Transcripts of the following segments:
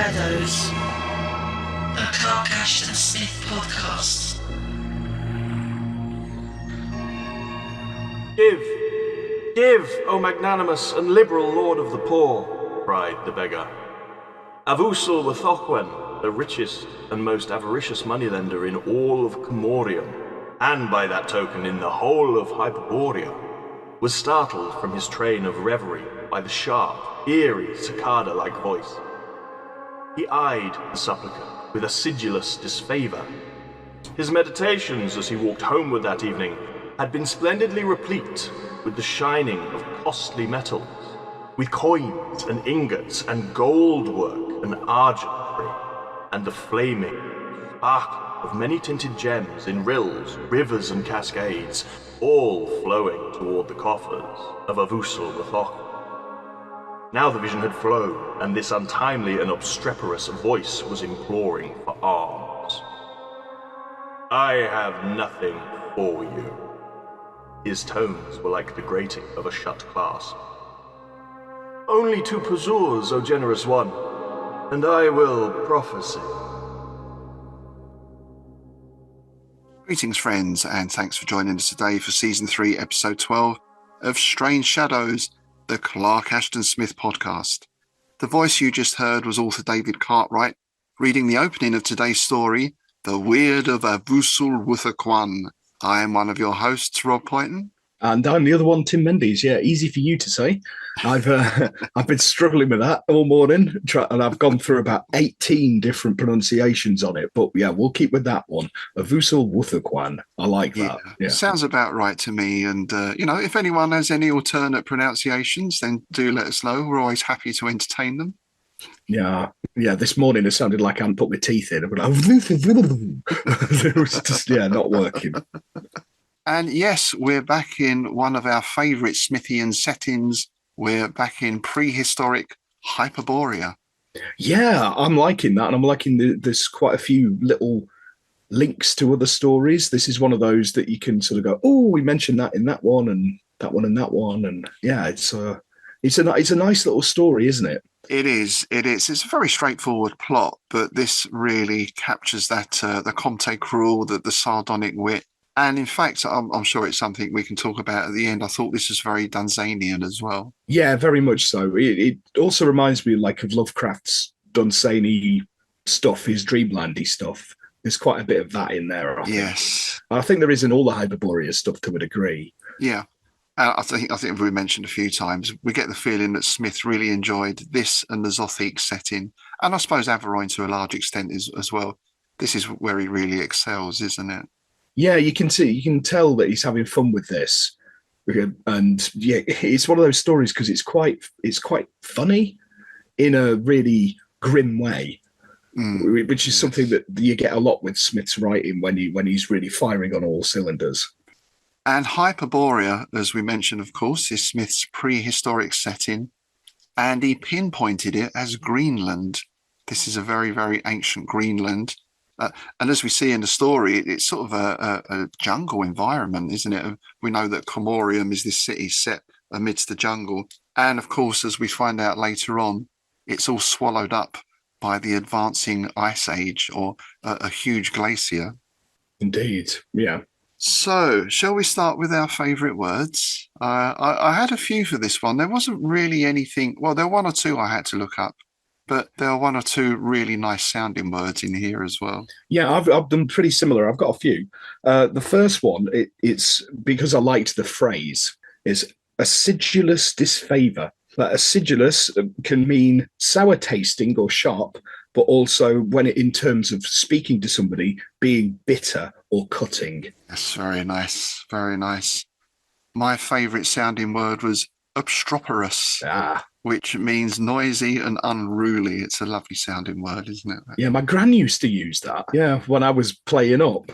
Shadows, a Clark Ashton Smith podcast. Give, O magnanimous and liberal lord of the poor, cried the beggar. Avoosl Wuthoqquan, the richest and most avaricious moneylender in all of Comorium, and by that token in the whole of Hyperborea, was startled from his train of reverie by the sharp, eerie, cicada-like voice. He eyed the supplicant with acidulous disfavour. His meditations as he walked homeward that evening had been splendidly replete with the shining of costly metals, with coins and ingots and gold work and argentry, and the flaming sparkle of many tinted gems in rills, rivers and cascades, all flowing toward the coffers of Avoosl Wuthoqquan. Now the vision had flown, and this untimely and obstreperous voice was imploring for alms. I have nothing for you. His tones were like the grating of a shut clasp. Only 2 puzurs, O generous one, and I will prophesy. Greetings, friends, and thanks for joining us today for Season 3, Episode 12 of Strange Shadows, the Clark Ashton Smith podcast. The voice you just heard was author David Cartwright, reading the opening of today's story, The Weird of Avoosl Wuthoqquan. I am one of your hosts, Rob Poynton. And I'm the other one, Tim Mendes. Yeah, easy for you to say. I've been struggling with that all morning, and I've gone through about 18 different pronunciations on it. But yeah, we'll keep with that one. Avoosl Wuthoqquan. I like that. Yeah. Sounds about right to me. And, if anyone has any alternate pronunciations, then do let us know. We're always happy to entertain them. Yeah. This morning it sounded like I hadn't put my teeth in. It was just, not working. And yes, we're back in one of our favourite Smithian settings. We're back in prehistoric Hyperborea. Yeah, I'm liking that. And I'm liking there's quite a few little links to other stories. This is one of those that you can sort of go, oh, we mentioned that in that one and that one and that one. And yeah, it's a nice little story, isn't it? It is. It's a very straightforward plot, but this really captures that the Comte cruel, the sardonic wit. And in fact, I'm sure it's something we can talk about at the end. I thought this was very Dunsanian as well. Yeah, very much so. It also reminds me of Lovecraft's Dunsany stuff, his Dreamlandy stuff. There's quite a bit of that in there. I think there is in all the Hyperborea stuff to a degree. Yeah. I think we mentioned a few times, we get the feeling that Smith really enjoyed this and the Zothic setting, and I suppose Averoigne to a large extent as well. This is where he really excels, isn't it? Yeah, you can tell that he's having fun with this, and yeah, it's one of those stories because it's quite funny in a really grim way, which is something that you get a lot with Smith's writing when he's really firing on all cylinders. And Hyperborea, as we mentioned, of course, is Smith's prehistoric setting, and he pinpointed it as Greenland. This is a very, very ancient Greenland. And as we see in the story, it's sort of a jungle environment, isn't it? We know that Comorium is this city set amidst the jungle. And of course, as we find out later on, it's all swallowed up by the advancing ice age or a huge glacier. Indeed, yeah. So, shall we start with our favourite words? I had a few for this one. There wasn't really anything. Well, there were 1 or 2 I had to look up, but there are 1 or 2 really nice sounding words in here as well. Yeah, I've done pretty similar. I've got a few. The first one, it's because I liked the phrase, is acidulous disfavour. That acidulous can mean sour tasting or sharp, but also when in terms of speaking to somebody, being bitter or cutting. That's very nice. Very nice. My favourite sounding word was obstreperous, which means noisy and unruly. It's a lovely sounding word, isn't it? Yeah, my gran used to use that. Yeah, when I was playing up.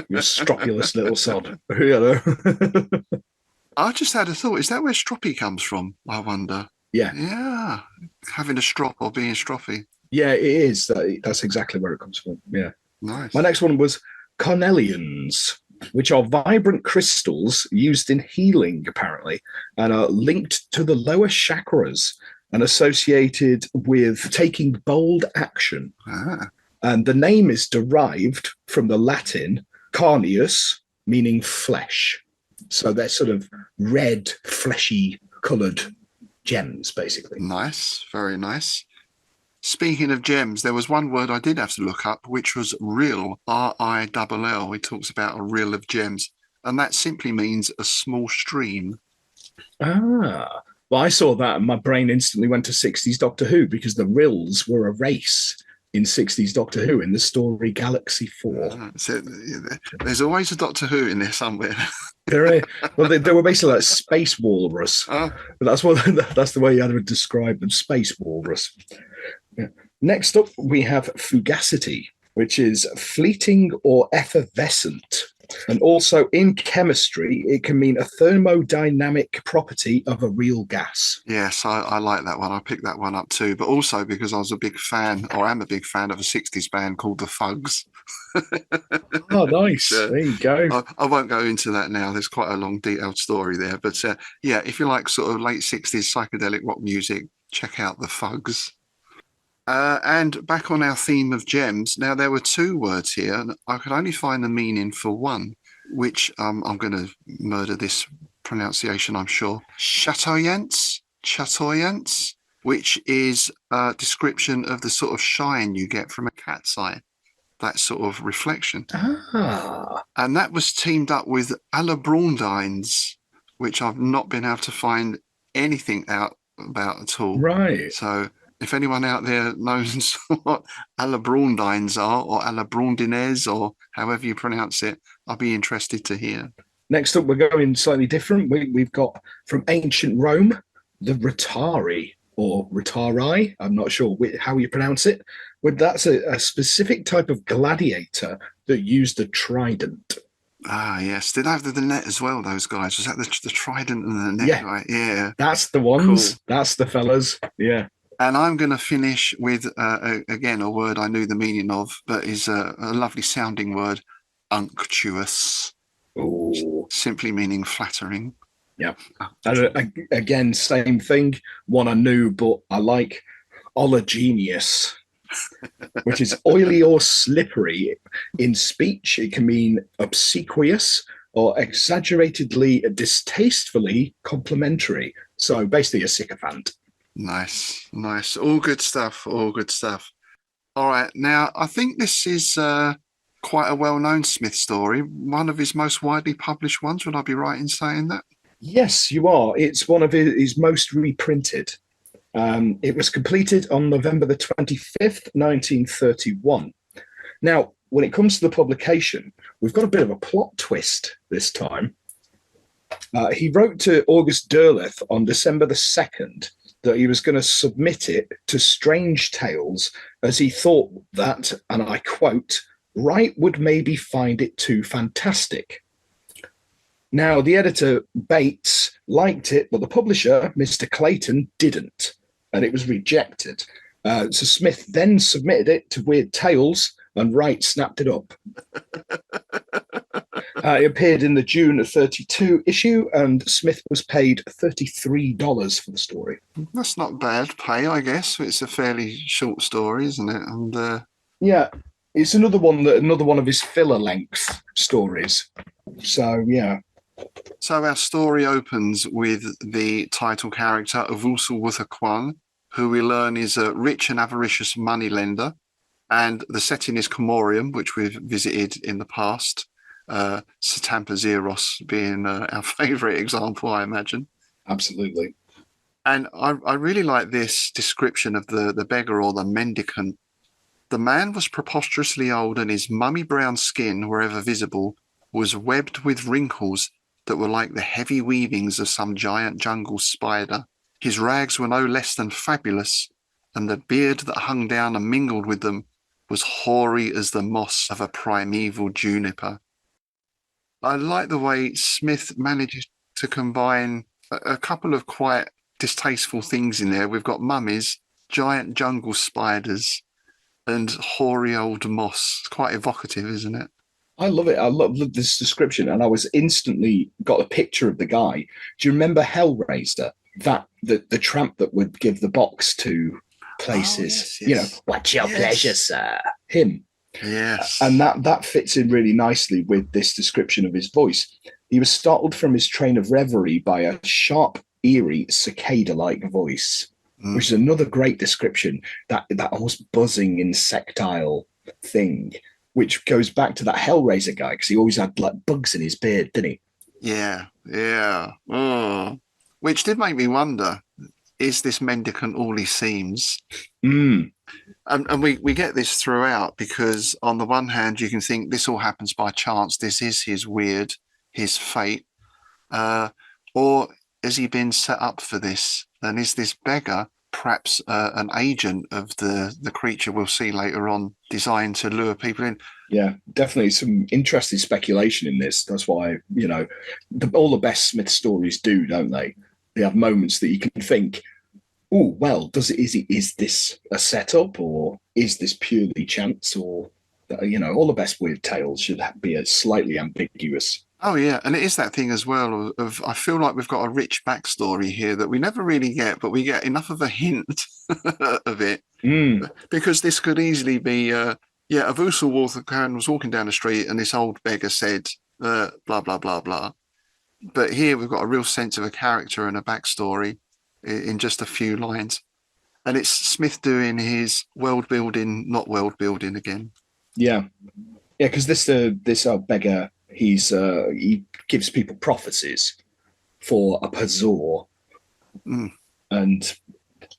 You stropulous little sod. I just had a thought. Is that where stroppy comes from, I wonder? Yeah. Yeah. Having a strop or being stroppy. Yeah, it is. That's exactly where it comes from. Yeah. Nice. My next one was cornelians, which are vibrant crystals used in healing, apparently, and are linked to the lower chakras and associated with taking bold action. And the name is derived from the Latin carneus, meaning flesh. So they're sort of red, fleshy coloured gems, basically. Nice, very nice. Speaking of gems, there was one word I did have to look up, which was rill, R-I-L-L. It talks about a rill of gems, and that simply means a small stream. Ah, well, I saw that and my brain instantly went to 60s Doctor Who, because the rills were a race in 60s Doctor Who in the story Galaxy 4. So there's always a Doctor Who in there somewhere. They were basically like space walrus. But that's the way I would describe them, space walrus. Yeah. Next up, we have fugacity, which is fleeting or effervescent. And also in chemistry, it can mean a thermodynamic property of a real gas. Yes, I like that one. I picked that one up too, but also because I was a big fan, or am a big fan of a 60s band called the Fugs. Oh, nice. There you go. I won't go into that now. There's quite a long, detailed story there. But yeah, if you like sort of late 60s psychedelic rock music, check out the Fugs. And back on our theme of gems, now there were two words here, and I could only find the meaning for one, which I'm going to murder this pronunciation, I'm sure. Chatoyance, which is a description of the sort of shine you get from a cat's eye, that sort of reflection. And that was teamed up with oleaginous, which I've not been able to find anything out about at all. Right. So if anyone out there knows what oleaginous are, or oleaginous, or however you pronounce it, I'll be interested to hear. Next up, we're going slightly different. We've got from ancient Rome, the retiarii, or retiarii. I'm not sure how you pronounce it. But that's a specific type of gladiator that used a trident. Ah, yes. Did they have the net as well, those guys? Was that the trident and the net? Yeah. Right? Yeah. That's the ones. Cool. That's the fellas. Yeah. And I'm going to finish with, again, a word I knew the meaning of, but is a lovely sounding word, unctuous. Ooh. Simply meaning flattering. Yeah. And again, same thing. One I knew, but I like oleaginous, which is oily or slippery. In speech, it can mean obsequious or exaggeratedly, distastefully complimentary. So basically a sycophant. Nice. All good stuff. All right. Now, I think this is quite a well-known Smith story, one of his most widely published ones. Would I be right in saying that? Yes, you are. It's one of his most reprinted. It was completed on November the 25th, 1931. Now, when it comes to the publication, we've got a bit of a plot twist this time. He wrote to August Derleth on December the 2nd that he was going to submit it to Strange Tales, as he thought that, and I quote, Wright would maybe find it too fantastic. Now, the editor, Bates, liked it, but the publisher, Mr. Clayton, didn't, and it was rejected. So Smith then submitted it to Weird Tales, and Wright snapped it up. It appeared in the June 32 issue, and Smith was paid $33 for the story. That's not bad pay, I guess. It's a fairly short story, isn't it? And yeah, it's another one of his filler length stories. So yeah. So our story opens with the title character Avoosl Wuthoqquan, who we learn is a rich and avaricious moneylender, and the setting is Comorium, which we've visited in the past. Satampa Zeros being our favourite example, I imagine. Absolutely. And I really like this description of the beggar or the mendicant. The man was preposterously old, and his mummy brown skin, wherever visible, was webbed with wrinkles that were like the heavy weavings of some giant jungle spider. His rags were no less than fabulous, and the beard that hung down and mingled with them was hoary as the moss of a primeval juniper. I like the way Smith manages to combine a couple of quite distasteful things in there. We've got mummies, giant jungle spiders, and hoary old moss. It's quite evocative, isn't it? I love it. I love this description, and I was instantly got a picture of the guy. Do you remember Hellraiser? that the tramp that would give the box to places, yes, you know, yes. what's your Yes. pleasure, sir? Him. Yes. And that fits in really nicely with this description of his voice. He was startled from his train of reverie by a sharp, eerie, cicada-like voice, which is another great description, that almost buzzing insectile thing, which goes back to that Hellraiser guy, because he always had like bugs in his beard, didn't he? Yeah, yeah. Oh. Which did make me wonder, is this mendicant all he seems? Mm. And we get this throughout, because on the one hand, you can think this all happens by chance. This is his fate. Or has he been set up for this? And is this beggar perhaps an agent of the creature we'll see later on, designed to lure people in? Yeah, definitely some interesting speculation in this. That's why, you know, all the best Smith stories do, don't they? They have moments that you can think, oh, well, is this a setup, or is this purely chance? Or, you know, all the best weird tales should be slightly ambiguous. Oh yeah, and it is that thing as well of I feel like we've got a rich backstory here that we never really get, but we get enough of a hint of it, because this could easily be Avoosl Wuthoqquan was walking down the street and this old beggar said blah blah blah blah, but here we've got a real sense of a character and a backstory in just a few lines, and it's Smith doing his world building, not world building again. Yeah, because this beggar, he gives people prophecies for a Pazor, and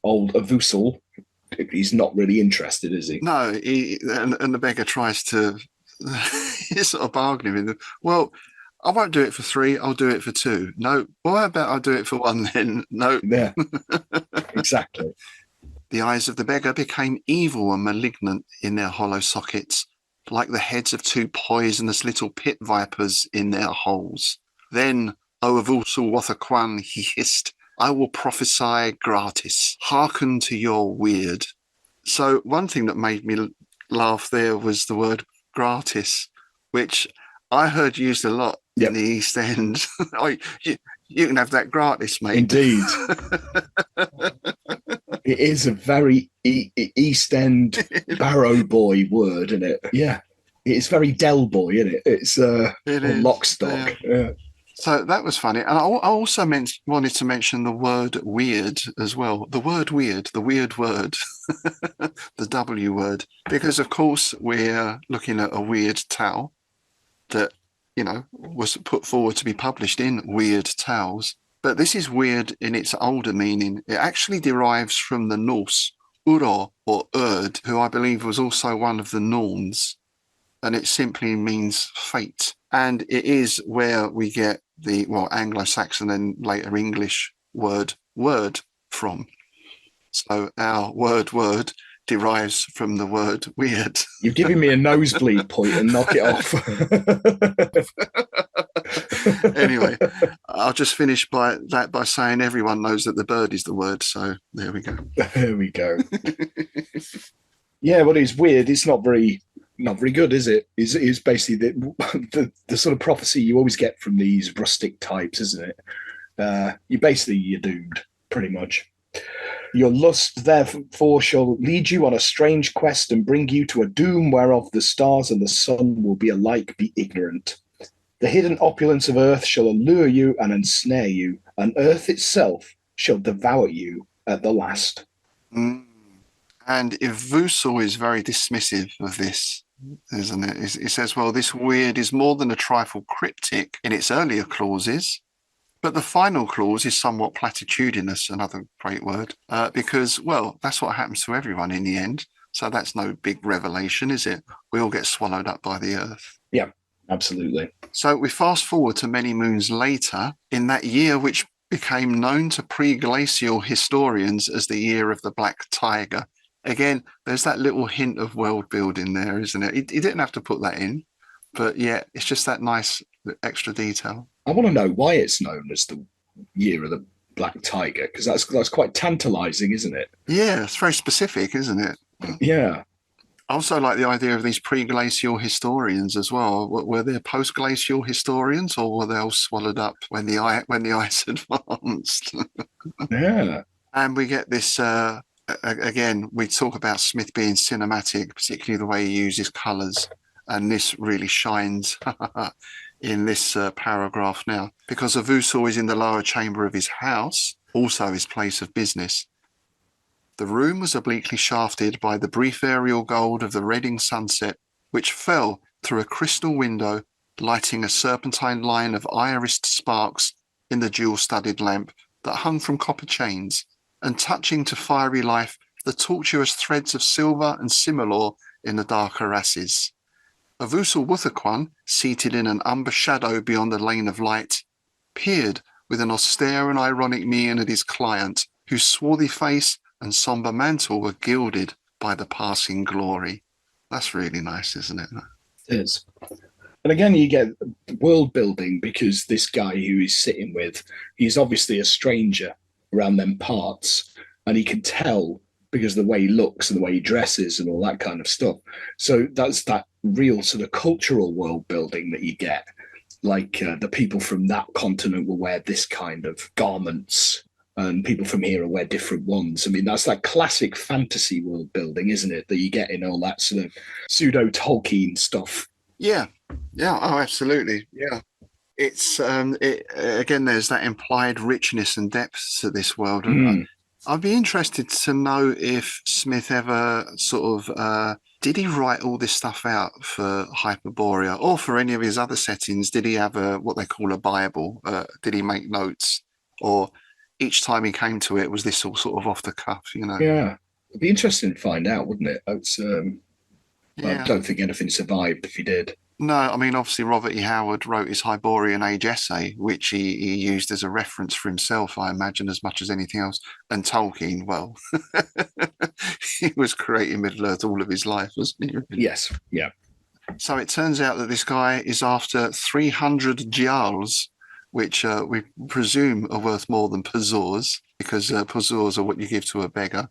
old Avoosl, he's not really interested, is he? No, and the beggar tries to he's sort of bargaining with him. Well, I won't do it for 3, I'll do it for 2. No, well, how about I'll do it for 1 then? No. Yeah, exactly. The eyes of the beggar became evil and malignant in their hollow sockets, like the heads of 2 poisonous little pit vipers in their holes. Then, O Avoosl Wuthoqquan, he hissed, I will prophesy gratis. Hearken to your weird. So one thing that made me laugh there was the word gratis, which I heard used a lot in the East End. Oh, you can have that gratis, mate. Indeed. It is a very East End Barrow Boy word, isn't it? Yeah. It's very Del Boy, isn't it? It's lock stock. Yeah. So that was funny. And I also wanted to mention the word weird as well. The word weird, the weird word, the W word. Because, of course, we're looking at a weird tale that, you know, was put forward to be published in Weird Tales. But this is weird in its older meaning. It actually derives from the Norse Uro or Urd, who I believe was also one of the Norns. And it simply means fate. And it is where we get the, Anglo-Saxon and later English word from. So our word derives from the word weird. You're giving me a nosebleed point and knock it off. Anyway, I'll just finish by saying everyone knows that the bird is the word. So there we go. There we go. Yeah, well, it's weird. It's not very good, is it? It's basically the sort of prophecy you always get from these rustic types, isn't it? You're doomed, pretty much. Your lust, therefore, shall lead you on a strange quest and bring you to a doom whereof the stars and the sun will be alike be ignorant. The hidden opulence of earth shall allure you and ensnare you, and earth itself shall devour you at the last. And Avoosl is very dismissive of this, isn't it? He says, well, this weird is more than a trifle cryptic in its earlier clauses, but the final clause is somewhat platitudinous, another great word, because, well, that's what happens to everyone in the end. So that's no big revelation, is it? We all get swallowed up by the earth. Yeah, absolutely. So we fast forward to many moons later, in that year which became known to pre-glacial historians as the year of the Black Tiger. Again, there's that little hint of world building there, isn't it? He didn't have to put that in, but yeah, it's just that nice extra detail. I want to know why it's known as the year of the Black Tiger, because that's quite tantalizing, isn't it? Yeah, it's very specific, isn't it? Yeah. I also like the idea of these pre-glacial historians as well. Were they post-glacial historians, or were they all swallowed up when the ice advanced? Yeah. And we get this, again, we talk about Smith being cinematic, particularly the way he uses colours. And this really shines in this paragraph now, because Avoosl is in the lower chamber of his house, also his place of business. The room was obliquely shafted by the brief aerial gold of the Reading sunset, which fell through a crystal window, lighting a serpentine line of irised sparks in the jewel-studded lamp that hung from copper chains, and touching to fiery life the tortuous threads of silver and similor in the darker asses. Avoosl Wuthoqquan, seated in an umber shadow beyond the lane of light, peered with an austere and ironic mien at his client, whose swarthy face and sombre mantle were gilded by the passing glory. That's really nice, isn't it? It is. And again, you get world building because this guy who he's sitting with, he's obviously a stranger around them parts, and he can tell because of the way he looks and the way he dresses and all that kind of stuff. So that's that real sort of cultural world building that you get. Like the people from that continent will wear this kind of garments, and people from here will wear different ones. I mean, that's that classic fantasy world building, isn't it? That you get in all that sort of pseudo Tolkien stuff. Yeah. Oh, absolutely. Yeah. It's again, there's that implied richness and depth to this world. And I'd be interested to know if Smith ever sort of did he write all this stuff out for Hyperborea or for any of his other settings? Did he have what they call a Bible? Did he make notes, or each time he came to it was this all sort of off the cuff? You know? Yeah, it'd be interesting to find out, wouldn't it? It's, I don't think anything survived if he did. No, I mean, obviously, Robert E. Howard wrote his Hyborian Age essay, which he used as a reference for himself, I imagine, as much as anything else. And Tolkien, well, he was creating Middle-earth all of his life, wasn't he? Yes, yeah. So it turns out that this guy is after 300 gials, which we presume are worth more than pazors, because pazors are what you give to a beggar.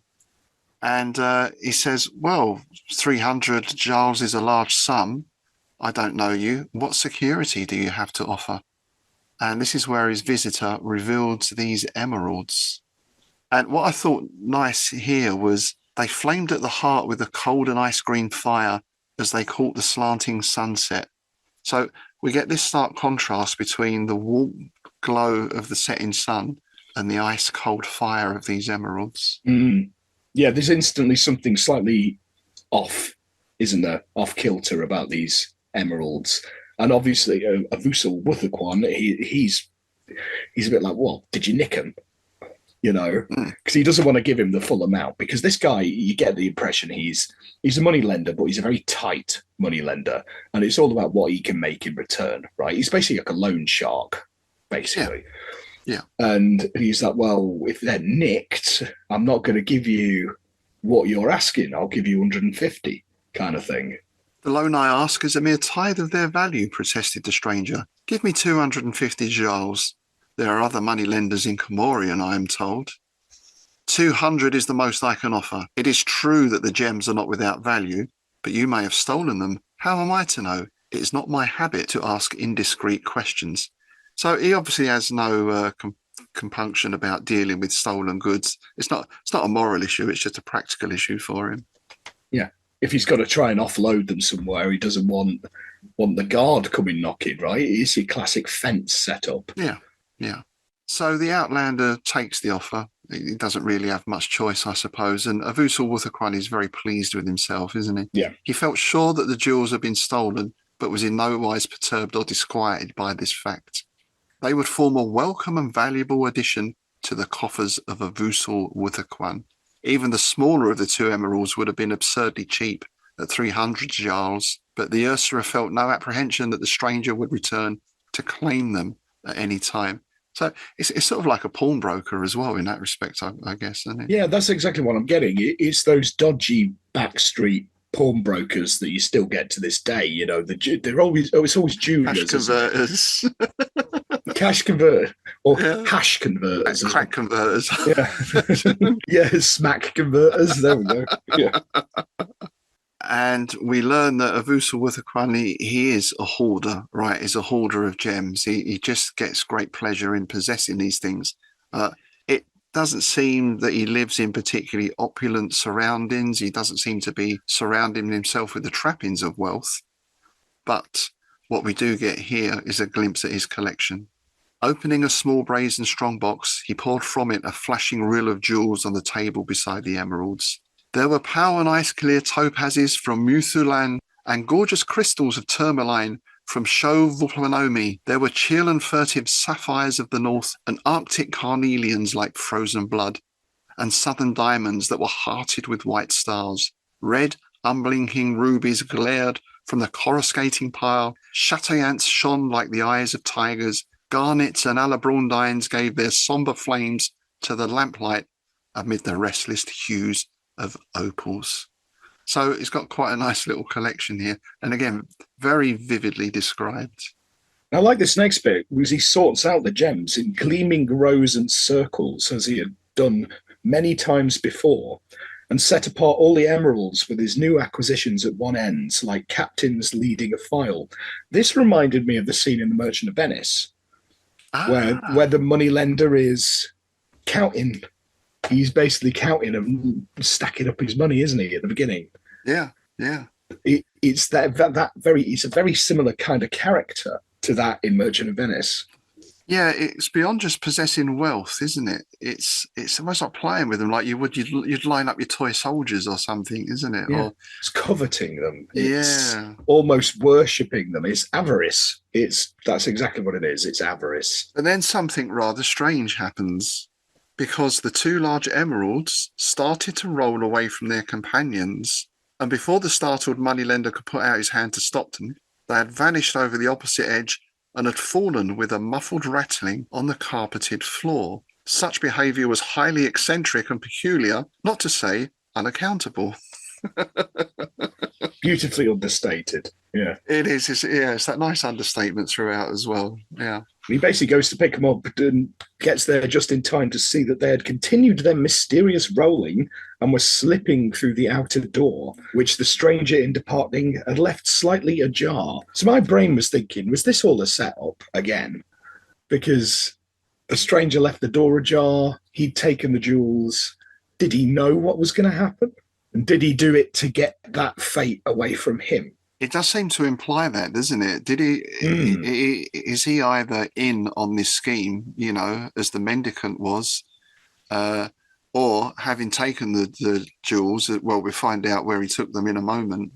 And he says, well, 300 gials is a large sum. I don't know you. What security do you have to offer? And this is where his visitor revealed these emeralds. And what I thought nice here was they flamed at the heart with a cold and ice green fire as they caught the slanting sunset. So we get this stark contrast between the warm glow of the setting sun and the ice cold fire of these emeralds. Yeah, there's instantly something slightly off, isn't there? Off kilter about these emeralds. And obviously Avoosl Wuthoqquan, he's a bit like, well, did you nick him? You know, because he doesn't want to give him the full amount, because this guy, you get the impression he's a money lender, but he's a very tight money lender, and it's all about what he can make in return, right? He's basically like a loan shark, basically. Yeah. And he's like, well, if they're nicked, I'm not going to give you what you're asking. I'll give you 150 kind of thing. The loan I ask is a mere tithe of their value, protested the stranger. Give me 250 gials. There are other money lenders in Comorian, I am told. 200 is the most I can offer. It is true that the gems are not without value, but you may have stolen them. How am I to know? It is not my habit to ask indiscreet questions. So he obviously has no compunction about dealing with stolen goods. It's not a moral issue. It's just a practical issue for him. Yeah. If he's got to try and offload them somewhere, he doesn't want the guard coming knocking, right? It's a classic fence setup. Yeah. So the Outlander takes the offer. He doesn't really have much choice, I suppose. And Avoosl Wuthoqquan is very pleased with himself, isn't he? Yeah. He felt sure that the jewels had been stolen, but was in no wise perturbed or disquieted by this fact. They would form a welcome and valuable addition to the coffers of Avoosl Wuthoqquan. Even the smaller of the two emeralds would have been absurdly cheap at 300 gials, but the usurer felt no apprehension that the stranger would return to claim them at any time. So it's sort of like a pawnbroker as well in that respect, I guess, isn't it? Yeah, that's exactly what I'm getting. It's those dodgy backstreet pawnbrokers that you still get to this day. You know, they're always juniors. Cash converters. Cash converter or hash converters. Crack converters. Yeah, smack converters. There we go. Yeah. And we learn that Avoosl Wuthoqquan, he is a hoarder, right? He's a hoarder of gems. He just gets great pleasure in possessing these things. Doesn't seem that he lives in particularly opulent surroundings. He doesn't seem to be surrounding himself with the trappings of wealth. But what we do get here is a glimpse at his collection. Opening a small brazen strong box, he poured from it a flashing rill of jewels on the table beside the emeralds. There were pale and ice-clear topazes from Wuthoqquan and gorgeous crystals of tourmaline from Wuthoqquan. There were chill and furtive sapphires of the north and arctic carnelians like frozen blood, and southern diamonds that were hearted with white stars. Red, unblinking rubies glared from the coruscating pile. Chatoyance shone like the eyes of tigers. Garnets and alabrondines gave their sombre flames to the lamplight amid the restless hues of opals. So it's got quite a nice little collection here. And again, very vividly described. I like this next bit because he sorts out the gems in gleaming rows and circles, as he had done many times before, and set apart all the emeralds with his new acquisitions at one end, like captains leading a file. This reminded me of the scene in The Merchant of Venice, where the moneylender is counting. He's basically counting and stacking up his money, isn't he, at the beginning? Yeah. It's a very similar kind of character to that in Merchant of Venice. Yeah, it's beyond just possessing wealth, isn't it? It's almost like playing with them, like you'd line up your toy soldiers or something, isn't it? Yeah. Or It's coveting them. It's yeah, almost worshipping them. It's avarice. That's exactly what it is. It's avarice. and then something rather strange happens, because the two large emeralds started to roll away from their companions, and before the startled moneylender could put out his hand to stop them, they had vanished over the opposite edge and had fallen with a muffled rattling on the carpeted floor. Such behaviour was highly eccentric and peculiar, not to say unaccountable. Beautifully understated. Yeah. It is. It's that nice understatement throughout as well. Yeah. He basically goes to pick them up and gets there just in time to see that they had continued their mysterious rolling and were slipping through the outer door, which the stranger in departing had left slightly ajar. So my brain was thinking, was this all a setup again? Because the stranger left the door ajar, he'd taken the jewels. Did he know what was going to happen? And did he do it to get that fate away from him? It does seem to imply that, doesn't it? Did he? Is he either in on this scheme, as the mendicant was, or having taken the jewels? Well, we'll find out where he took them in a moment.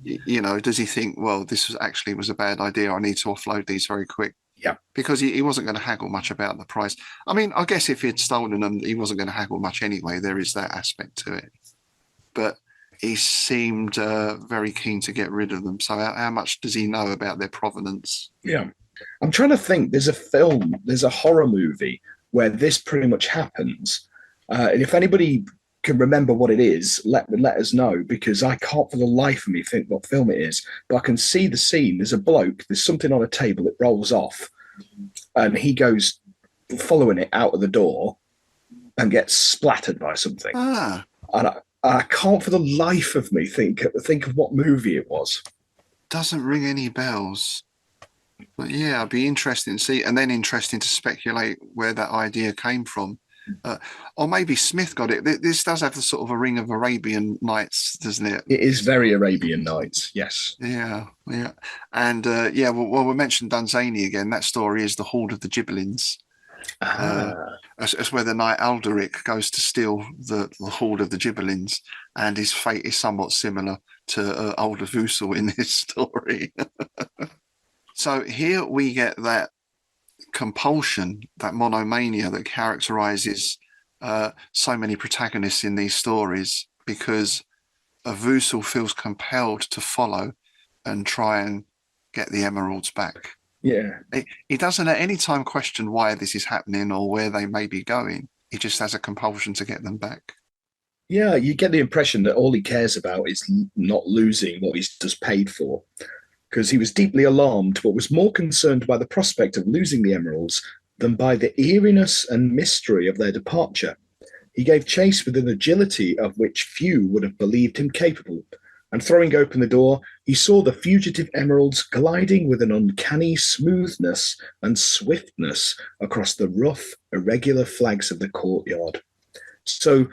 Does he think, well, this was a bad idea. I need to offload these very quick. Yeah, because he wasn't going to haggle much about the price. I mean, I guess if he had stolen them, he wasn't going to haggle much anyway. There is that aspect to it, but he seemed very keen to get rid of them. So how much does he know about their provenance? Yeah. I'm trying to think. There's a horror movie where this pretty much happens. And if anybody can remember what it is, let us know, because I can't for the life of me think what film it is. But I can see the scene. There's a bloke, there's something on a table, it rolls off, and he goes following it out of the door and gets splattered by something. And I can't for the life of me think of what movie it was. Doesn't ring any bells. But yeah, I'd be interesting to see, and then interesting to speculate where that idea came from. Or maybe Smith got it. This does have the sort of a ring of Arabian Nights, doesn't it? It is very Arabian Nights, yes. Yeah. And well, we mentioned Dunsany again. That story is the Horde of the Gibbelins. That's where the knight Alderic goes to steal the Horde of the Gibbelins, and his fate is somewhat similar to old Avoosl in this story. So here we get that compulsion, that monomania that characterizes so many protagonists in these stories, because Avoosl feels compelled to follow and try and get the emeralds back. Yeah. He doesn't at any time question why this is happening or where they may be going. He just has a compulsion to get them back. Yeah, you get the impression that all he cares about is not losing what he's just paid for, because he was deeply alarmed, but was more concerned by the prospect of losing the emeralds than by the eeriness and mystery of their departure. He gave chase with an agility of which few would have believed him capable, and throwing open the door, he saw the fugitive emeralds gliding with an uncanny smoothness and swiftness across the rough, irregular flags of the courtyard. So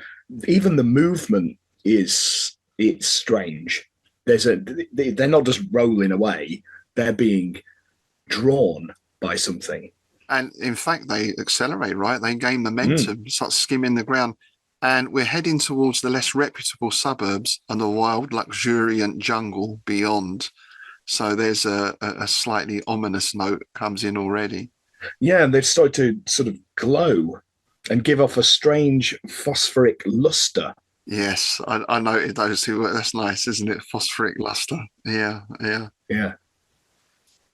even the movement it's strange. They're not just rolling away; they're being drawn by something. And in fact, they accelerate, right? They gain momentum, start skimming the ground. And we're heading towards the less reputable suburbs and the wild, luxuriant jungle beyond. So there's a slightly ominous note comes in already. Yeah, and they've started to sort of glow and give off a strange phosphoric luster. Yes, I noted those two. That's nice, isn't it? Phosphoric luster. Yeah. Yeah.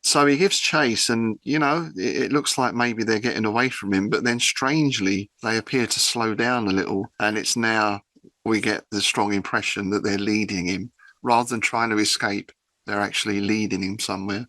So he gives chase, and it looks like maybe they're getting away from him, but then strangely they appear to slow down a little, and it's now we get the strong impression that they're leading him rather than trying to escape. They're actually leading him somewhere.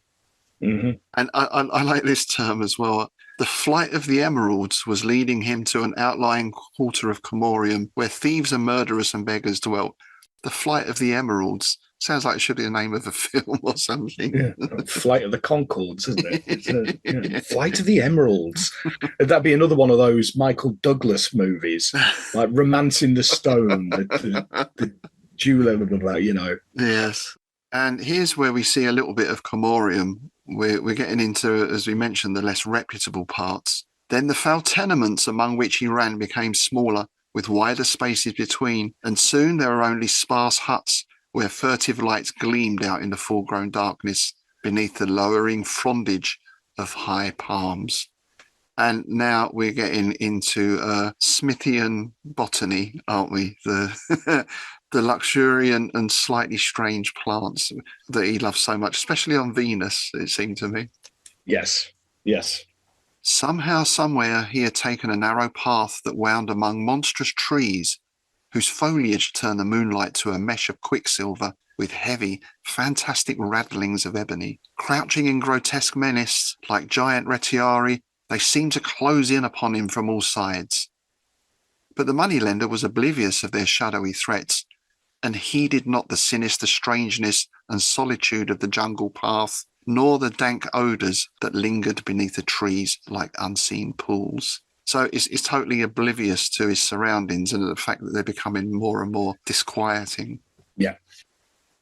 Mm-hmm. And I like this term as well. The flight of the emeralds was leading him to an outlying quarter of Comorium where thieves and murderers and beggars dwelt. The flight of the emeralds. Sounds like it should be the name of a film or something. Yeah. Flight of the Conchords, isn't it? Flight of the Emeralds. That'd be another one of those Michael Douglas movies, like Romancing the Stone, the jeweler, Yes. And here's where we see a little bit of Comorium. We're getting into, as we mentioned, the less reputable parts. Then the foul tenements among which he ran became smaller, with wider spaces between, and soon there were only sparse huts where furtive lights gleamed out in the full-grown darkness beneath the lowering frondage of high palms. And now we're getting into Smithian botany, aren't we? The the luxuriant and slightly strange plants that he loves so much, especially on Venus, it seemed to me. Yes. Somehow, somewhere, he had taken a narrow path that wound among monstrous trees whose foliage turned the moonlight to a mesh of quicksilver with heavy, fantastic rattlings of ebony. Crouching in grotesque menace, like giant retiarii, they seemed to close in upon him from all sides. But the moneylender was oblivious of their shadowy threats, and heeded not the sinister strangeness and solitude of the jungle path, nor the dank odours that lingered beneath the trees like unseen pools. So it's totally oblivious to his surroundings and the fact that they're becoming more and more disquieting. Yeah.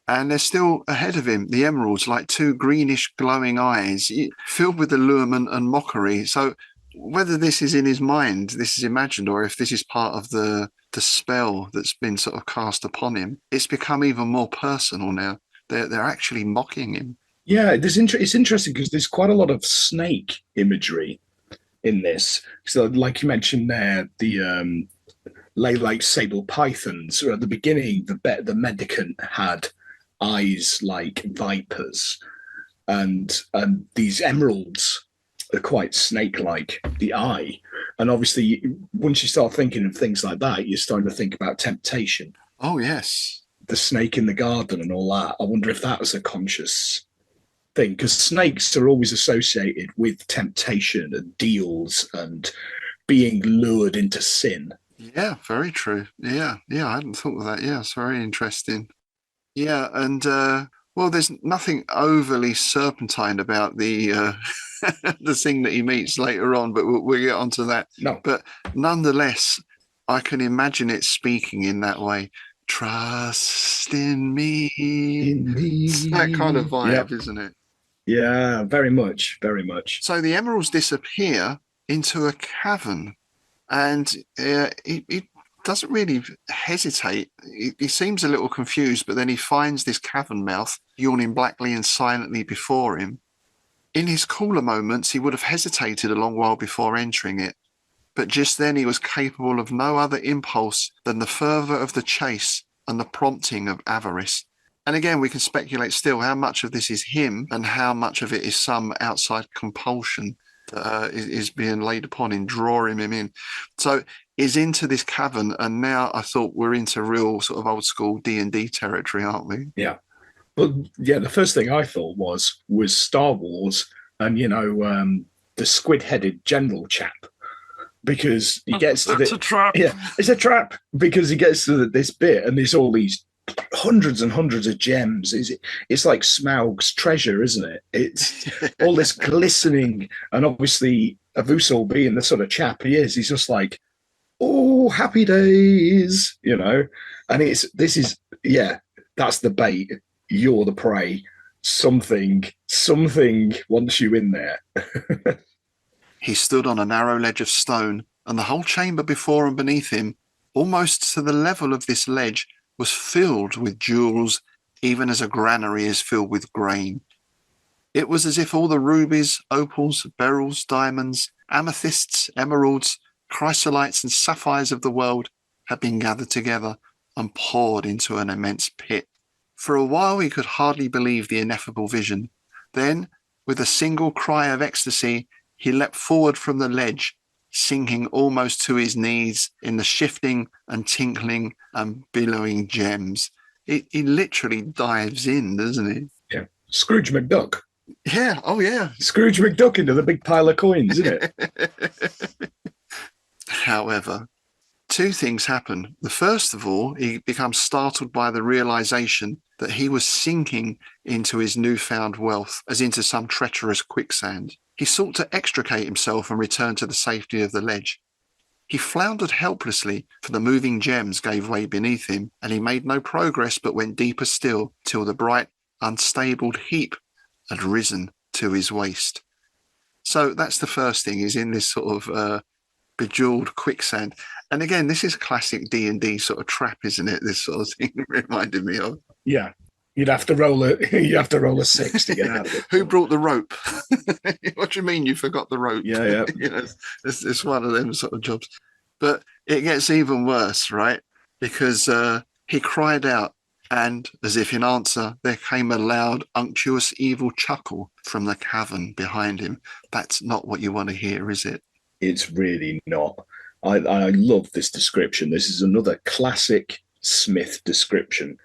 And they're still ahead of him, the emeralds, like two greenish glowing eyes, filled with allurement and mockery. So whether this is in his mind, this is imagined, or if this is part of the spell that's been sort of cast upon him, it's become even more personal now. They're actually mocking him. Yeah, it's interesting because there's quite a lot of snake imagery in this. So, like you mentioned there, the lay-like sable pythons. Or at the beginning, the mendicant had eyes like vipers, and these emeralds are quite snake-like. The eye, and obviously, once you start thinking of things like that, you're starting to think about temptation. Oh yes, the snake in the garden and all that. I wonder if that was a conscious thing, because snakes are always associated with temptation and deals and being lured into sin. Yeah, very true. Yeah, I hadn't thought of that. Yeah, it's very interesting. Yeah, and well, there's nothing overly serpentine about the the thing that he meets later on, but we'll get onto that. No, but nonetheless, I can imagine it speaking in that way. Trust in me. It's that kind of vibe, yep. Isn't it? Yeah, very much, very much. So the emeralds disappear into a cavern, and he doesn't really hesitate. He seems a little confused, but then he finds this cavern mouth yawning blackly and silently before him. In his cooler moments, he would have hesitated a long while before entering it, but just then he was capable of no other impulse than the fervour of the chase and the prompting of avarice. And again, we can speculate still how much of this is him and how much of it is some outside compulsion that is being laid upon him, drawing him in. So he's into this cavern, and now I thought we're into real sort of old school D&D territory, aren't we? Yeah. But yeah, the first thing I thought was Star Wars and, the squid-headed general chap. Because he gets to a trap. Yeah, it's a trap because he gets to this bit and there's all these hundreds and hundreds of gems. It's like Smaug's treasure, isn't it? It's all this glistening, and obviously Avoosl being the sort of chap he is, he's just like, oh, happy days, and that's the bait. You're the prey. Something wants you in there. He stood on a narrow ledge of stone, and the whole chamber before and beneath him, almost to the level of this ledge, was filled with jewels, even as a granary is filled with grain. It was as if all the rubies, opals, beryls, diamonds, amethysts, emeralds, chrysolites, and sapphires of the world had been gathered together and poured into an immense pit. For a while he could hardly believe the ineffable vision. Then, with a single cry of ecstasy, he leapt forward from the ledge, sinking almost to his knees in the shifting and tinkling and billowing gems. He literally dives in, doesn't he? Yeah. Scrooge McDuck. Yeah, oh yeah. Scrooge McDuck into the big pile of coins, isn't it? However, two things happen. The first of all, he becomes startled by the realization that he was sinking into his newfound wealth as into some treacherous quicksand. He sought to extricate himself and return to the safety of the ledge. He floundered helplessly, for the moving gems gave way beneath him, and he made no progress but went deeper still, till the bright, unstable heap had risen to his waist. So that's the first thing, is in this sort of bejeweled quicksand. And again, this is classic D&D sort of trap, isn't it? This sort of thing reminded me of. Yeah. You'd have to roll a 6 to get out of it. Who brought the rope? What do you mean you forgot the rope? Yeah. It's one of them sort of jobs. But it gets even worse, right? Because he cried out, and as if in answer, there came a loud, unctuous, evil chuckle from the cavern behind him. That's not what you want to hear, is it? It's really not. I love this description. This is another classic Smith description.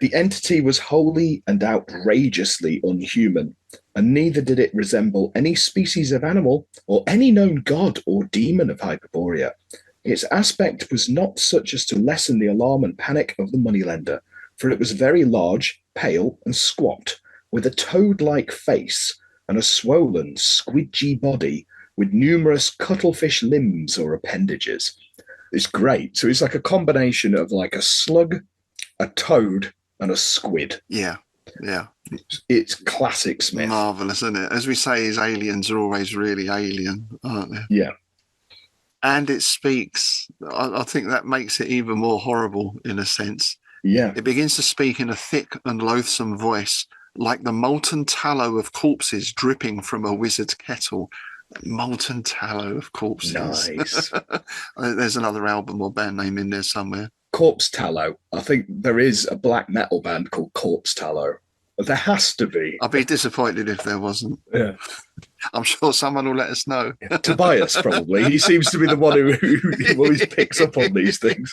The entity was wholly and outrageously unhuman, and neither did it resemble any species of animal or any known god or demon of Hyperborea. Its aspect was not such as to lessen the alarm and panic of the moneylender, for it was very large, pale, and squat, with a toad-like face and a swollen, squidgy body with numerous cuttlefish limbs or appendages. It's great. So it's like a combination of like a slug, a toad, and a squid. Yeah. It's classic Smith. Marvellous, isn't it? As we say, his aliens are always really alien, aren't they? Yeah. And it speaks, I think that makes it even more horrible in a sense. Yeah. It begins to speak in a thick and loathsome voice, like the molten tallow of corpses dripping from a wizard's kettle. Molten tallow of corpses. Nice. There's another album or band name in there somewhere. Corpse Tallow. I think there is a black metal band called Corpse Tallow. There has to be. I'd be disappointed if there wasn't. Yeah. I'm sure someone will let us know. Yeah, Tobias, probably. He seems to be the one who always picks up on these things.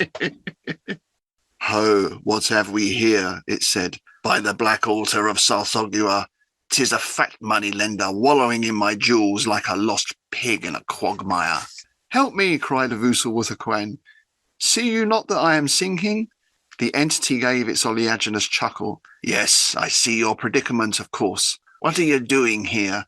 Ho, what have we here? It said. By the black altar of Wuthoqquan, 'tis a fat money lender wallowing in my jewels like a lost pig in a quagmire. Help me, cried Avoosl Wuthoqquan. See you not that I am sinking? The entity gave its oleaginous chuckle. Yes, I see your predicament, of course. What are you doing here?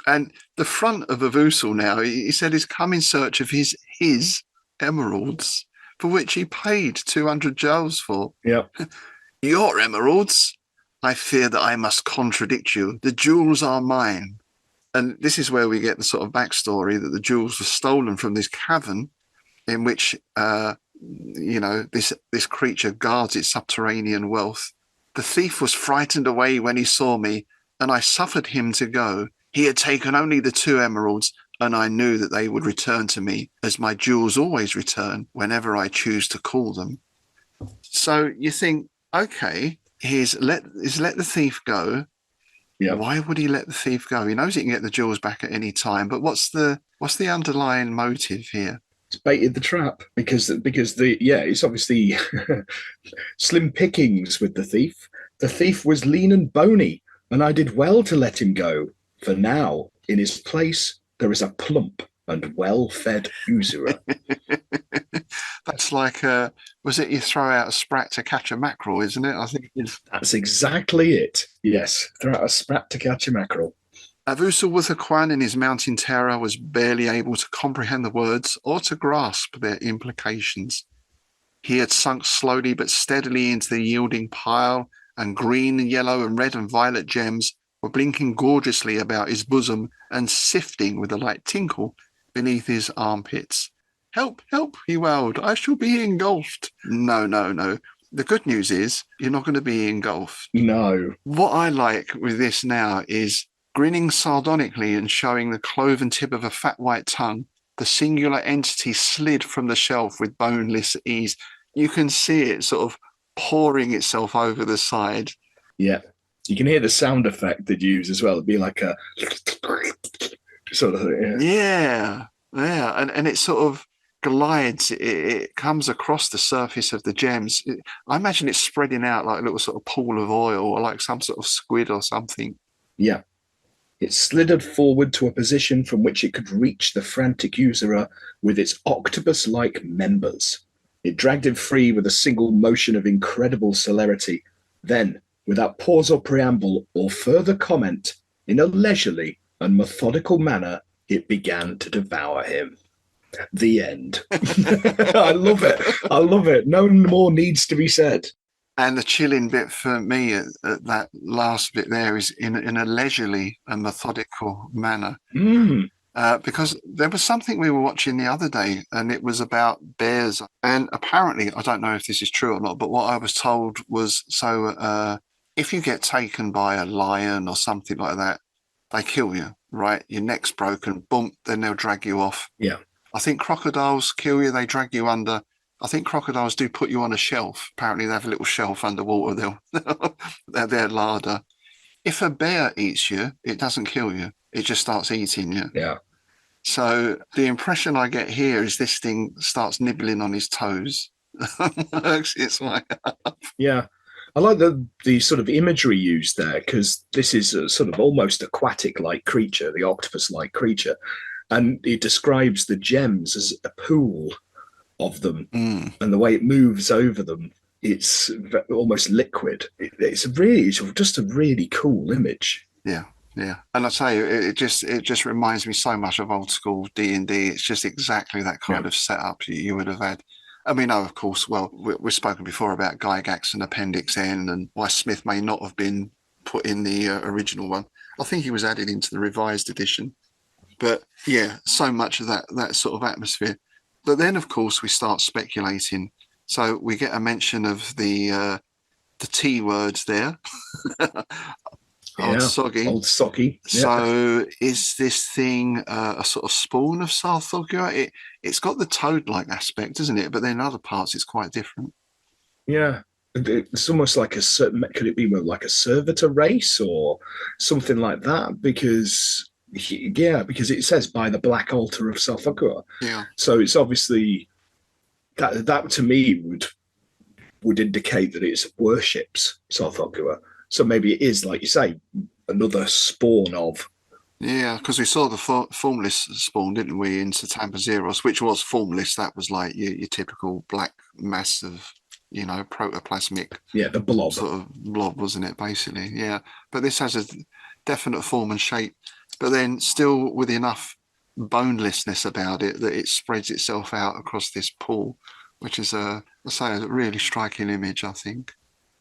And the front of Avoosl now, he said, he's come in search of his emeralds, for which he paid 200 joules for. Yep. Your emeralds? I fear that I must contradict you. The jewels are mine. And this is where we get the sort of backstory that the jewels were stolen from this cavern in which, this creature guards its subterranean wealth. The thief was frightened away when he saw me, and I suffered him to go. He had taken only the 2 emeralds, and I knew that they would return to me, as my jewels always return whenever I choose to call them. So you think, okay, he's let the thief go. Yeah. Why would he let the thief go? He knows he can get the jewels back at any time, but what's the underlying motive here? It's baited the trap because it's obviously slim pickings with the thief. The thief was lean and bony, and I did well to let him go. For now, in his place, there is a plump and well-fed usurer. That's like, was it you throw out a sprat to catch a mackerel, isn't it? I think it's... That's exactly it. Yes, throw out a sprat to catch a mackerel. Avoosl Wuthoqquan in his mounting terror was barely able to comprehend the words or to grasp their implications. He had sunk slowly but steadily into the yielding pile, and green and yellow and red and violet gems were blinking gorgeously about his bosom and sifting with a light tinkle beneath his armpits. Help, help, he wailed. I shall be engulfed. No, no, no. The good news is you're not going to be engulfed. No. What I like with this now is grinning sardonically and showing the cloven tip of a fat white tongue, the singular entity slid from the shelf with boneless ease. You can see it sort of pouring itself over the side. Yeah. You can hear the sound effect they'd use as well. It'd be like a sort of thing. Yeah. And it sort of glides, it comes across the surface of the gems. I imagine it's spreading out like a little sort of pool of oil or like some sort of squid or something. Yeah. It slithered forward to a position from which it could reach the frantic usurer with its octopus-like members. It dragged him free with a single motion of incredible celerity. Then, without pause or preamble or further comment, in a leisurely and methodical manner, it began to devour him. The end. I love it. I love it. No more needs to be said. And the chilling bit for me at that last bit there is in a leisurely and methodical manner. Because there was something we were watching the other day, and it was about bears. And apparently, I don't know if this is true or not, but what I was told was, so if you get taken by a lion or something like that, they kill you, right? Your neck's broken, boom, then they'll drag you off. Yeah. I think crocodiles kill you, they drag you under. I think crocodiles do put you on a shelf. Apparently, they have a little shelf underwater. They're their larder. If a bear eats you, it doesn't kill you. It just starts eating you. Yeah. So the impression I get here is this thing starts nibbling on his toes. It's like, Yeah. I like the sort of imagery used there, because this is a sort of almost aquatic-like creature, the octopus-like creature. And it describes the gems as a pool of them, and the way it moves over them, it's almost liquid. It's just a really cool image. Yeah. And I say it just reminds me so much of old school D&D. It's just exactly that kind of setup you would have had. I mean, of course, well, we've spoken before about Gygax and Appendix N and why Smith may not have been put in the original one. I think he was added into the revised edition. But yeah, so much of that sort of atmosphere. But then, of course, we start speculating. So we get a mention of the T words there. Old Soggy. Old Soggy. Yeah. So is this thing a sort of spawn of Sarthogia? It's got the toad-like aspect, isn't it? But then in other parts, it's quite different. Yeah. It's almost like could it be like a servitor race or something like that? Because it says by the black altar of Sarthogia. Yeah. So it's obviously that to me would indicate that it worships Sarthogia. So maybe it is, like you say, another spawn of. Yeah, because we saw the formless spawn, didn't we, in Satambazeros, which was formless. That was like your typical black mass of, protoplasmic. Yeah, the blob. Sort of blob, wasn't it, basically? Yeah. But this has a definite form and shape, but then still with enough bonelessness about it that it spreads itself out across this pool, which is, a really striking image, I think.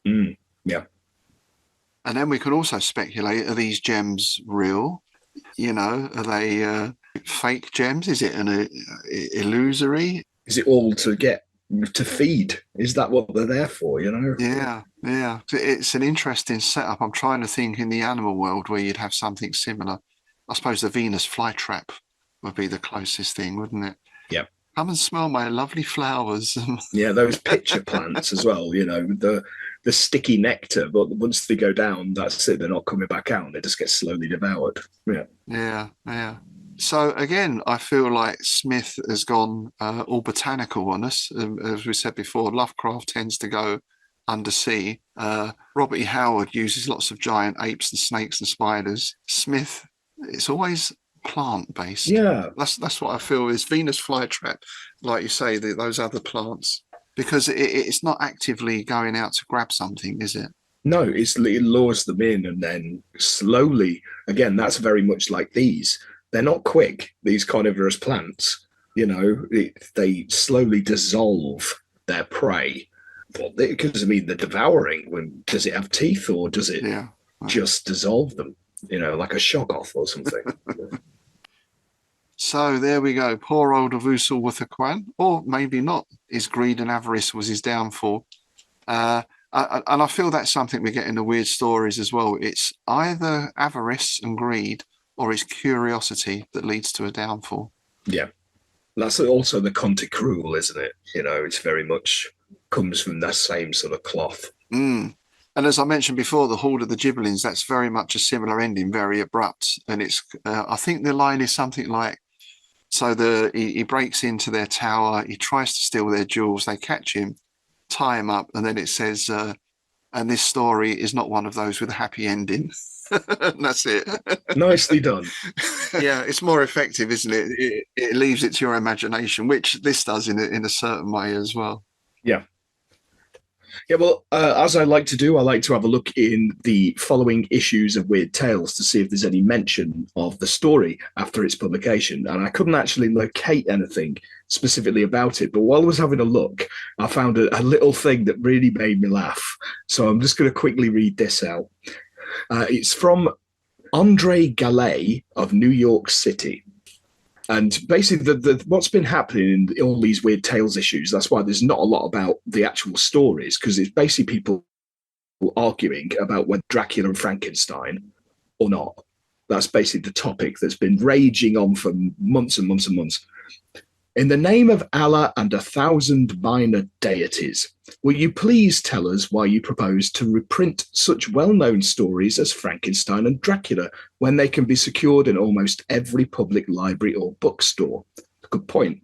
Yeah. And then we could also speculate, are these gems real? Are they fake gems? Is it an illusory? Is it all to feed? Is that what they're there for, Yeah. It's an interesting setup. I'm trying to think in the animal world where you'd have something similar. I suppose the Venus flytrap would be the closest thing, wouldn't it? Yeah. Come and smell my lovely flowers. Yeah, those pitcher plants as well, the sticky nectar, but once they go down, that's it. They're not coming back out. They just get slowly devoured. Yeah. So again, I feel like Smith has gone all botanical on us. As we said before, Lovecraft tends to go undersea. Robert E. Howard uses lots of giant apes and snakes and spiders. Smith, it's always plant-based. Yeah. That's what I feel is Venus flytrap, like you say, those other plants. Because it's not actively going out to grab something, is it? No, it lures them in and then slowly, again, that's very much like these. They're not quick, these carnivorous plants. They slowly dissolve their prey. Because, I mean, the devouring, does it have teeth or does it Yeah. just dissolve them? Like a shoggoth or something. So there we go. Poor old Avoosl Wuthoqquan, or maybe not. His greed and avarice was his downfall. And I feel that's something we get in the weird stories as well. It's either avarice and greed, or it's curiosity that leads to a downfall. Yeah. That's also the Conte Cruel, isn't it? It's very much comes from that same sort of cloth. And as I mentioned before, the Horde of the Gibbelins, that's very much a similar ending, very abrupt. And it's, I think the line is something like, so he breaks into their tower, he tries to steal their jewels, they catch him, tie him up, and then it says, and this story is not one of those with a happy ending. And that's it. Nicely done. Yeah, it's more effective, isn't it? It leaves it to your imagination, which this does in a certain way as well. Yeah. Yeah, well, as I like to do, I like to have a look in the following issues of Weird Tales to see if there's any mention of the story after its publication. And I couldn't actually locate anything specifically about it. But while I was having a look, I found a little thing that really made me laugh. So I'm just going to quickly read this out. It's from Andre Gallet of New York City. And basically, what's been happening in all these Weird Tales issues, that's why there's not a lot about the actual stories, because it's basically people arguing about whether Dracula and Frankenstein or not. That's basically the topic that's been raging on for months and months and months. In the name of Allah and 1,000 minor deities, will you please tell us why you propose to reprint such well-known stories as Frankenstein and Dracula when they can be secured in almost every public library or bookstore? Good point.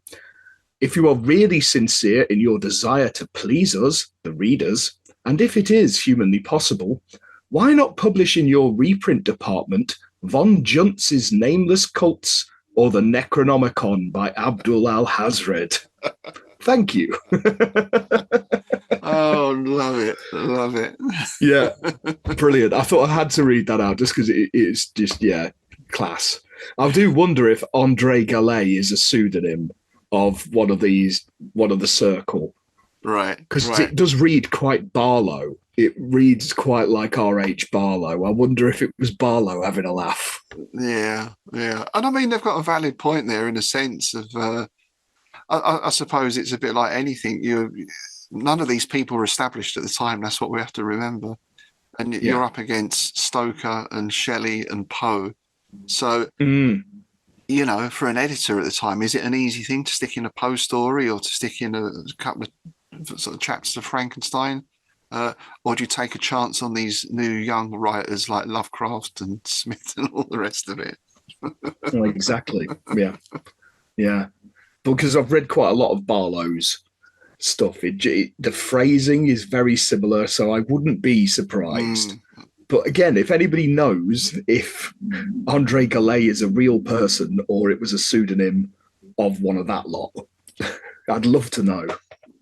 If you are really sincere in your desire to please us, the readers, and if it is humanly possible, why not publish in your reprint department Von Juntz's Nameless Cults or the Necronomicon by Abdul Al-Hazred? Thank you. Oh, love it. Love it. Yeah, brilliant. I thought I had to read that out just because it's just, yeah, class. I do wonder if Andre Gallet is a pseudonym of one of the circle. Right. Because right. it does read quite Barlow. It reads quite like R.H. Barlow. I wonder if it was Barlow having a laugh. Yeah, yeah. And I mean, they've got a valid point there in a sense of, I suppose it's a bit like anything. None of these people were established at the time. That's what we have to remember. And you're up against Stoker and Shelley and Poe. So, for an editor at the time, is it an easy thing to stick in a Poe story or to stick in a couple of sort of chapters of Frankenstein? Or do you take a chance on these new young writers like Lovecraft and Smith and all the rest of it? Well, exactly. Yeah. Yeah. Because I've read quite a lot of Barlow's stuff. The phrasing is very similar, so I wouldn't be surprised. But again, if anybody knows if Andre Gallet is a real person or it was a pseudonym of one of that lot, I'd love to know.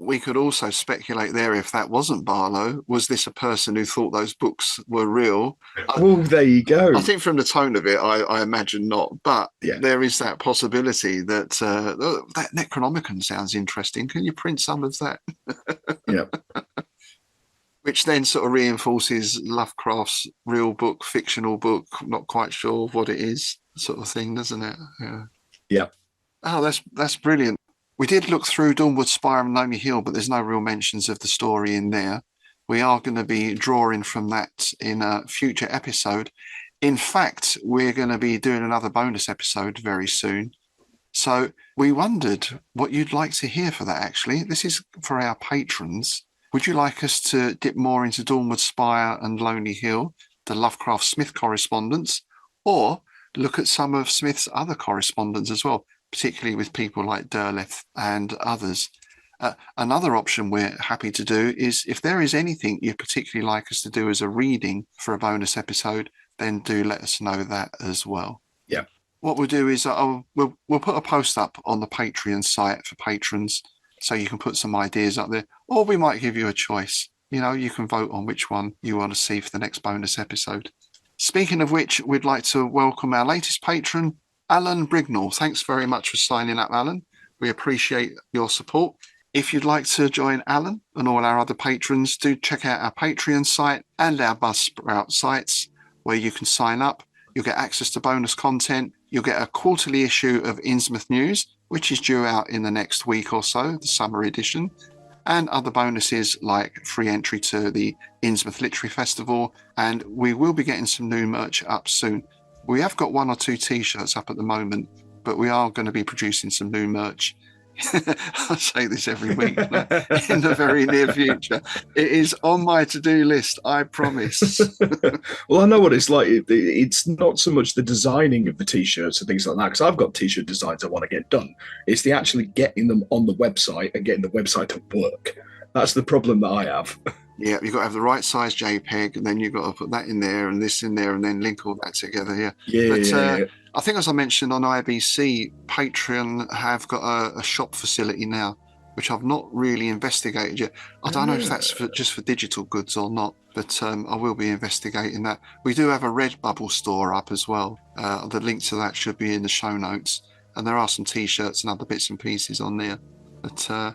We could also speculate there if that wasn't Barlow. Was this a person who thought those books were real? Well, there you go. I think from the tone of it, I imagine not. But there is that possibility that that Necronomicon sounds interesting. Can you print some of that? Yeah. Which then sort of reinforces Lovecraft's real book, fictional book, not quite sure what it is, sort of thing, doesn't it? Yeah. Yeah. Oh, that's brilliant. We did look through Dawnwood Spire and Lonely Hill, but there's no real mentions of the story in there. We are going to be drawing from that in a future episode. In fact, we're going to be doing another bonus episode very soon. So we wondered what you'd like to hear for that, actually. This is for our patrons. Would you like us to dip more into Dawnwood Spire and Lonely Hill, the Lovecraft-Smith correspondence, or look at some of Smith's other correspondence as well, particularly with people like Derleth and others? Another option we're happy to do is if there is anything you'd particularly like us to do as a reading for a bonus episode, then do let us know that as well. Yeah. What we'll do is we'll put a post up on the Patreon site for patrons so you can put some ideas up there, or we might give you a choice. you can vote on which one you want to see for the next bonus episode. Speaking of which, we'd like to welcome our latest patron, Alan Brignall. Thanks very much for signing up, Alan. We appreciate your support. If you'd like to join Alan and all our other patrons, do check out our Patreon site and our Buzzsprout sites where you can sign up. You'll get access to bonus content. You'll get a quarterly issue of Innsmouth News, which is due out in the next week or so, the summer edition, and other bonuses like free entry to the Innsmouth Literary Festival. And we will be getting some new merch up soon. We have got 1 or 2 T-shirts up at the moment, but we are going to be producing some new merch. I say this every week, in the very near future. It is on my to-do list, I promise. Well, I know what it's like. It's not so much the designing of the T-shirts and things like that, because I've got T-shirt designs I want to get done. It's the actually getting them on the website and getting the website to work. That's the problem that I have. Yeah, you've got to have the right size JPEG, and then you've got to put that in there and this in there, and then link all that together. Yeah. I think, as I mentioned on IBC, Patreon have got a shop facility now, which I've not really investigated yet. I don't know if that's just for digital goods or not, but I will be investigating that. We do have a Redbubble store up as well. The link to that should be in the show notes, and there are some T-shirts and other bits and pieces on there. But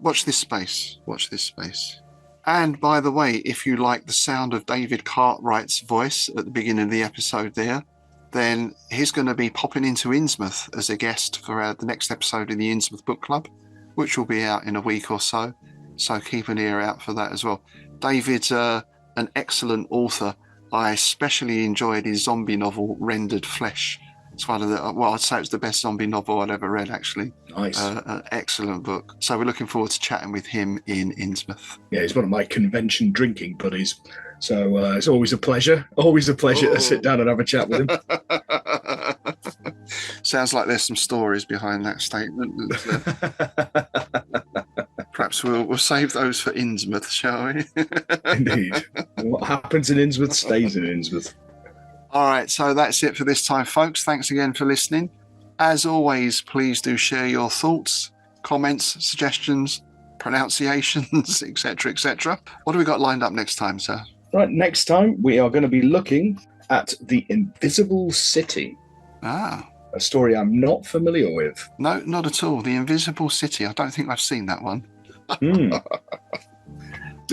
watch this space. Watch this space. And by the way, if you like the sound of David Cartwright's voice at the beginning of the episode there, then he's going to be popping into Innsmouth as a guest for the next episode of the Innsmouth Book Club, which will be out in a week or so. So keep an ear out for that as well. David's an excellent author. I especially enjoyed his zombie novel, Rendered Flesh. It's one of the, I'd say it's the best zombie novel I'd ever read, actually. Nice. An excellent book. So we're looking forward to chatting with him in Innsmouth. Yeah, he's one of my convention drinking buddies. So it's always a pleasure. Always a pleasure to sit down and have a chat with him. Sounds like there's some stories behind that statement. Perhaps we'll save those for Innsmouth, shall we? Indeed. What happens in Innsmouth stays in Innsmouth. All right, so that's it for this time, folks. Thanks again for listening. As always, please do share your thoughts, comments, suggestions, pronunciations, etc., etc. What do we got lined up next time, sir? Right, next time we are going to be looking at The Invisible City. Ah. A story I'm not familiar with. No, not at all. The Invisible City. I don't think I've seen that one.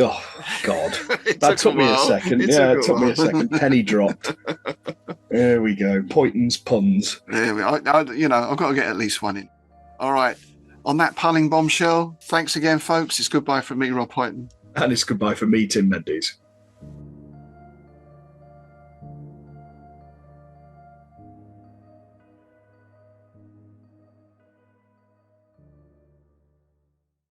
Oh, God. That took me a second. It took me a second. Penny dropped. There we go. Poyton's puns. There we are. I've got to get at least one in. All right. On that punning bombshell, thanks again, folks. It's goodbye from me, Rob Poyton. And it's goodbye from me, Tim Mendes.